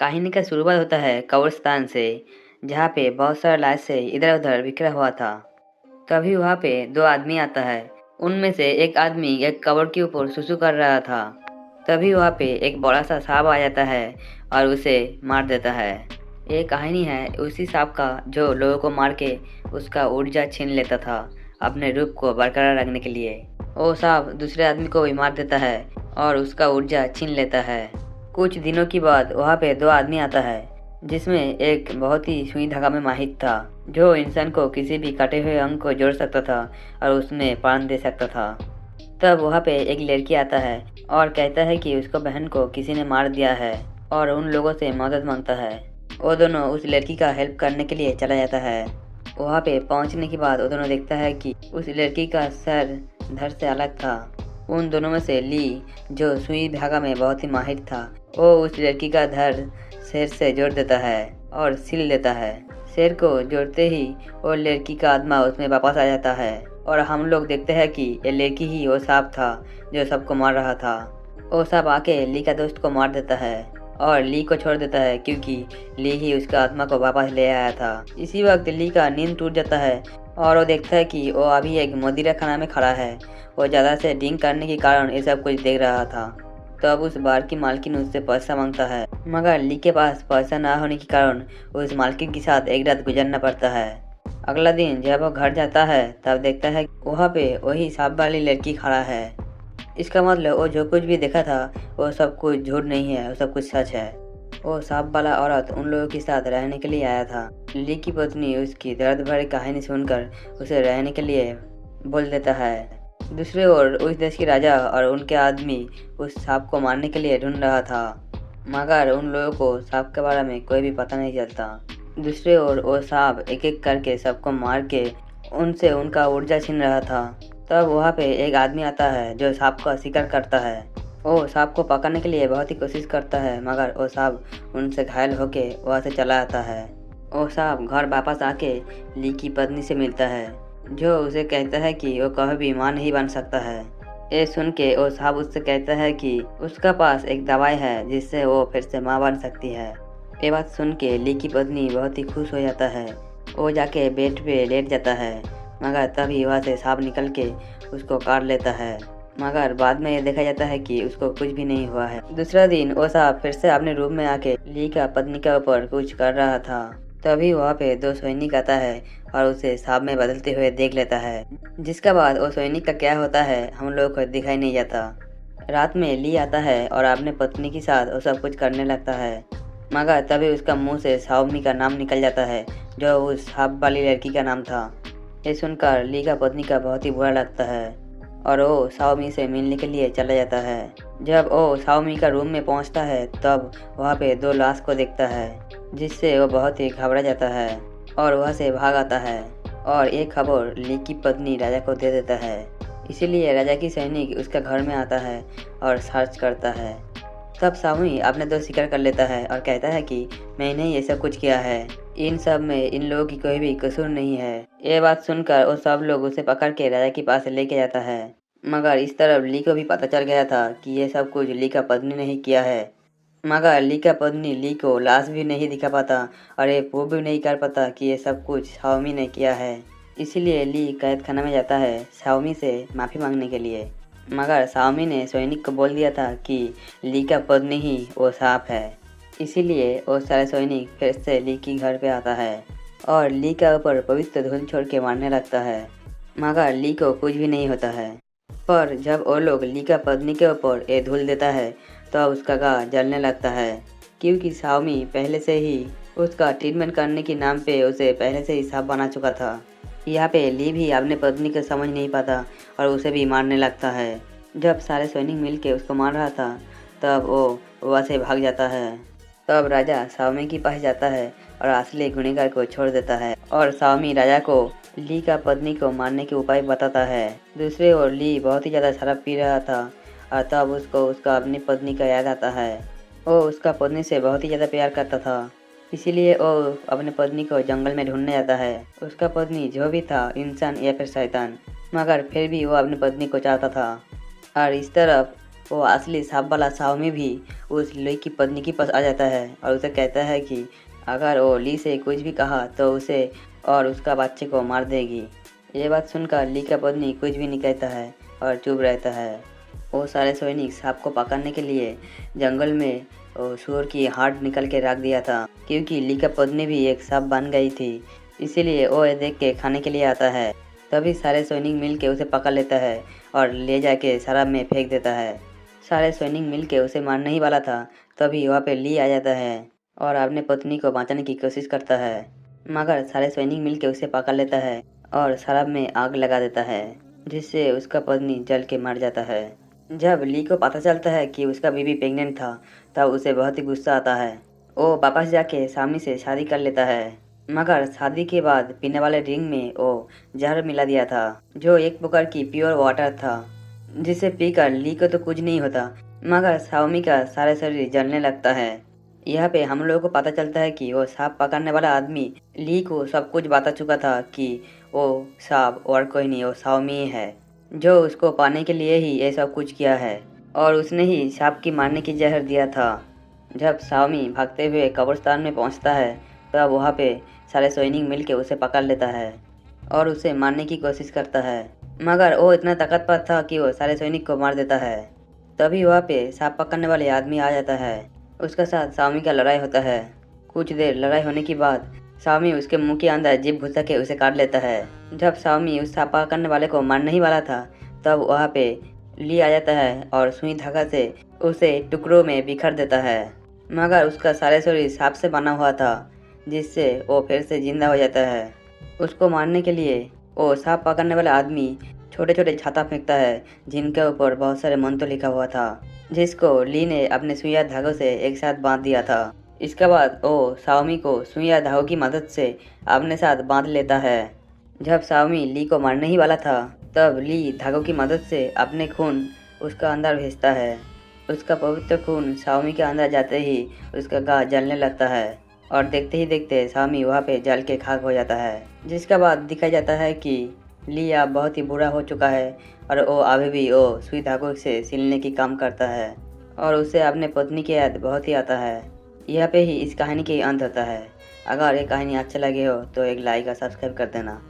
कहानी का शुरुआत होता है कब्रिस्तान से, जहाँ पे बहुत सारा लाशें इधर-उधर बिखरा हुआ था। तभी वहाँ पे 2 आदमी आता है। उनमें से एक आदमी एक कब्र के ऊपर सुसु कर रहा था। तभी वहाँ पे एक बड़ा-सा सांप आ जाता है और उसे मार देता है। ये कहानी है उसी सांप का जो लोगों को मार के उसका ऊर्जा छीन लेता था, अपने रूप को बरकरार रखने के लिए। वो सांप दूसरे आदमी को भी मार देता है और उसका ऊर्जा छीन लेता है। कुछ दिनों के बाद वहाँ पे 2 आदमी आता है, जिसमें एक बहुत ही सुई धागा में माहिर था, जो इंसान को किसी भी कटे हुए अंग को जोड़ सकता था और उसमें प्राण दे सकता था। तब वहाँ पे एक लड़की आता है और कहता है कि उसको बहन को किसी ने मार दिया है और उन लोगों से मदद मांगता है। वो दोनों उस लड़की का हेल्प करने के लिए चला जाता है। वहाँ पे पहुँचने के बाद वो दोनों देखता है कि उस लड़की का सर धड़ से अलग था। उन दोनों में से ली, जो सुई धागा में बहुत ही माहिर था, वो उस लड़की का धड़ शेर से जोड़ देता है और सिल देता है। शेर को जोड़ते ही वो लड़की का आत्मा उसमें वापस आ जाता है और हम लोग देखते हैं कि ये लड़की ही वो सांप था जो सबको मार रहा था। वो सांप आके ली का दोस्त को मार देता है और ली को छोड़ देता है, क्योंकि ली ही उसका आत्मा को वापस ले आया था। इसी वक्त ली का नींद टूट जाता है और वो देखता है कि वो अभी एक मदिरा खाना में खड़ा है। वो ज़्यादा से ड्रिंक करने के कारण ये सब कुछ देख रहा था। तो अब उस बार की मालकिन उससे पैसा मांगता है, मगर ली के पास पैसा ना होने के कारण उस मालकिन के साथ एक रात गुजरना पड़ता है। अगला दिन जब वो घर जाता है तब देखता है वहाँ पे वही सांप वाली लड़की खड़ा है। इसका मतलब वो जो कुछ भी देखा था वो सब कुछ झूठ नहीं है, वो सब कुछ सच है। वो सांप वाला औरत उन लोगों के साथ रहने के लिए आया था। ली की पत्नी उसकी दर्द भरी कहानी सुनकर उसे रहने के लिए बोल देता है। दूसरी ओर उस देश के राजा और उनके आदमी उस सांप को मारने के लिए ढूंढ रहा था, मगर उन लोगों को सांप के बारे में कोई भी पता नहीं चलता। दूसरी ओर वो सांप एक एक करके सबको मार के उनसे उनका ऊर्जा छीन रहा था। तब वहाँ पे एक आदमी आता है जो सांप का शिकार करता है। वो सांप को पकड़ने के लिए बहुत ही कोशिश करता है, मगर वो सांप उनसे घायल होके वहाँ से चला आता है। वो सांप घर वापस आके ली की पत्नी से मिलता है, जो उसे कहता है कि वो कभी भी मां नहीं बन सकता है। ये सुन के वो सांप उससे कहता है कि उसका पास एक दवाई है जिससे वो फिर से मां बन सकती है। ये बात सुन के ली की पत्नी बहुत ही खुश हो जाता है। वो जाके बेड पे लेट जाता है, मगर तभी वहाँ से सांप निकल के उसको काट लेता है। मगर बाद में ये देखा जाता है कि उसको कुछ भी नहीं हुआ है। दूसरा दिन वो सांप फिर से अपने रूम में आके ली का पत्नी के ऊपर कुछ कर रहा था। तभी वहाँ पे 2 सैनिक आता है और उसे सांप में बदलते हुए देख लेता है, जिसके बाद वो सैनिक का क्या होता है हम लोगों को दिखाई नहीं जाता। रात में ली आता है और अपने पत्नी के साथ वो सब कुछ करने लगता है, मगर तभी उसका मुंह से शाओमी का नाम निकल जाता है, जो उस सांप वाली लड़की का नाम था। ये सुनकर ली का पत्नी का बहुत ही बुरा लगता है और वो शाओमी से मिलने के लिए चला जाता है। जब वो शाओमी का रूम में पहुंचता है तब वहाँ पे 2 लाश को देखता है, जिससे वो बहुत ही घबरा जाता है और वहाँ से भाग आता है। और ये खबर ली की पत्नी राजा को दे देता है। इसीलिए राजा की सैनिक उसका घर में आता है और सर्च करता है। तब शाओमी अपने दोस्त स्वीकार कर लेता है और कहता है कि मैंने ये सब कुछ किया है, इन सब में इन लोगों की कोई भी कसूर नहीं है। ये बात सुनकर वो सब लोग उसे पकड़ के राजा के पास लेके जाता है, मगर इस तरफ ली को भी पता चल गया था कि ये सब कुछ ली का पत्नी ने ही किया है। मगर ली का पत्नी ली को लाश भी नहीं दिखा पाता और ये प्रूव भी नहीं कर पाता कि ये सब कुछ शाओमी ने किया है। इसीलिए ली कैद खाना में जाता है शाओमी से माफ़ी मांगने के लिए, मगर शाओमी ने सैनिक को बोल दिया था कि ली का पत्नी ही वो सांप है। इसीलिए वो सारे सैनिक फिर से ली के घर पे आता है और ली के ऊपर पवित्र धूल छोड़ के मारने लगता है, मगर ली को कुछ भी नहीं होता है। पर जब वो लोग ली का पत्नी के ऊपर ये धूल देता है तो उसका गाल जलने लगता है, क्योंकि शाओमी पहले से ही उसका ट्रीटमेंट करने के नाम पे उसे पहले से ही सांप बना चुका था। यहाँ पे ली भी अपने पत्नी को समझ नहीं पाता और उसे भी मारने लगता है। जब सारे सैनिक मिलके उसको मार रहा था तब वो वहाँ से भाग जाता है। तब राजा शाओमी के पास जाता है और असली गुनहगार को छोड़ देता है और शाओमी राजा को ली का पत्नी को मारने के उपाय बताता है। दूसरी ओर ली बहुत ही ज़्यादा शराब पी रहा था और तब उसको उसका अपनी पत्नी का याद आता है। वो उसका पत्नी से बहुत ही ज़्यादा प्यार करता था, इसीलिए वो अपने पत्नी को जंगल में ढूंढने जाता है। उसका पत्नी जो भी था, इंसान या फिर शैतान, मगर फिर भी वो अपनी पत्नी को चाहता था। और इस तरफ वो असली सांप वाला साओमी भी उस ली की पत्नी के पास आ जाता है और उसे कहता है कि अगर वो ली से कुछ भी कहा तो उसे और उसका बच्चे को मार देगी। ये बात सुनकर ली का पत्नी कुछ भी नहीं कहता है और चुप रहता है। वो सारे सैनिक सांप को पकड़ने के लिए जंगल में वो सुअर की हार्ट निकल के रख दिया था, क्योंकि ली का पत्नी भी एक सांप बन गई थी, इसीलिए वो ये देख के खाने के लिए आता है। तभी सारे सैनिक मिल के उसे पकड़ लेता है और ले जाके शराब में फेंक देता है। सारे सैनिक मिल के उसे मारने ही वाला था, तभी वहाँ पे ली आ जाता है और अपने पत्नी को बचाने की कोशिश करता है, मगर सारे सैनिक मिल के उसे पकड़ लेता है और शराब में आग लगा देता है, जिससे उसका पत्नी जल के मर जाता है। जब ली को पता चलता है कि उसका बीवी प्रेग्नेंट था, तब उसे बहुत ही गुस्सा आता है। वो वापस जाके सामी से शादी कर लेता है, मगर शादी के बाद पीने वाले ड्रिंक में वो जहर मिला दिया था, जो एक प्रकार की प्योर वाटर था, जिसे पीकर ली को तो कुछ नहीं होता, मगर साओमी का सारा शरीर जलने लगता है। यहाँ पे हम लोगों को पता चलता है कि वो सांप पकड़ने वाला आदमी ली को सब कुछ बता चुका था कि वो सांप और कोई नहीं, वो साओमी है, जो उसको पाने के लिए ही ये सब कुछ किया है और उसने ही सांप की मारने की जहर दिया था। जब साओमी भागते हुए कब्रिस्तान में पहुंचता है, तब वहाँ पे सारे सैनिक मिल के उसे पकड़ लेता है और उसे मारने की कोशिश करता है, मगर वो इतना ताकतवर था कि वो सारे सैनिक को मार देता है। तभी वहाँ पे सांप पकड़ने वाले आदमी आ जाता है, उसके साथ सामी का लड़ाई होता है। कुछ देर लड़ाई होने के बाद सामी उसके मुंह के अंदर जीभ घुसा के उसे काट लेता है। जब सामी उस सांप पकड़ने वाले को मारने ही वाला था, तब वहाँ पे ली आ जाता है और सुई धागा से उसे टुकड़ों में बिखर देता है, मगर उसका सारे शरीर सांप से बना हुआ था, जिससे वो फिर से जिंदा हो जाता है। उसको मारने के लिए वो सांप पकड़ने वाला आदमी छोटे छोटे छाता फेंकता है, जिनके ऊपर बहुत सारे मंत्र लिखा हुआ था, जिसको ली ने अपने सुइया धागों से एक साथ बांध दिया था। इसके बाद वो साओमी को सुइया धागों की मदद से अपने साथ बांध लेता है। जब साओमी ली को मारने ही वाला था, तब ली धागों की मदद से अपने खून उसका अंदर भेजता है। उसका पवित्र खून साओमी के अंदर जाते ही उसका गाल जलने लगता है और देखते ही देखते साओमी वहाँ पे जल के खाक हो जाता है। जिसके बाद दिखाया जाता है कि ली अब बहुत ही बुरा हो चुका है और वो अभी भी वो सुई धागों से सिलने की काम करता है और उसे अपने पत्नी की याद बहुत ही आता है। यह पे ही इस कहानी के अंत होता है। अगर ये कहानी अच्छा लगे हो तो एक लाइक और सब्सक्राइब कर देना।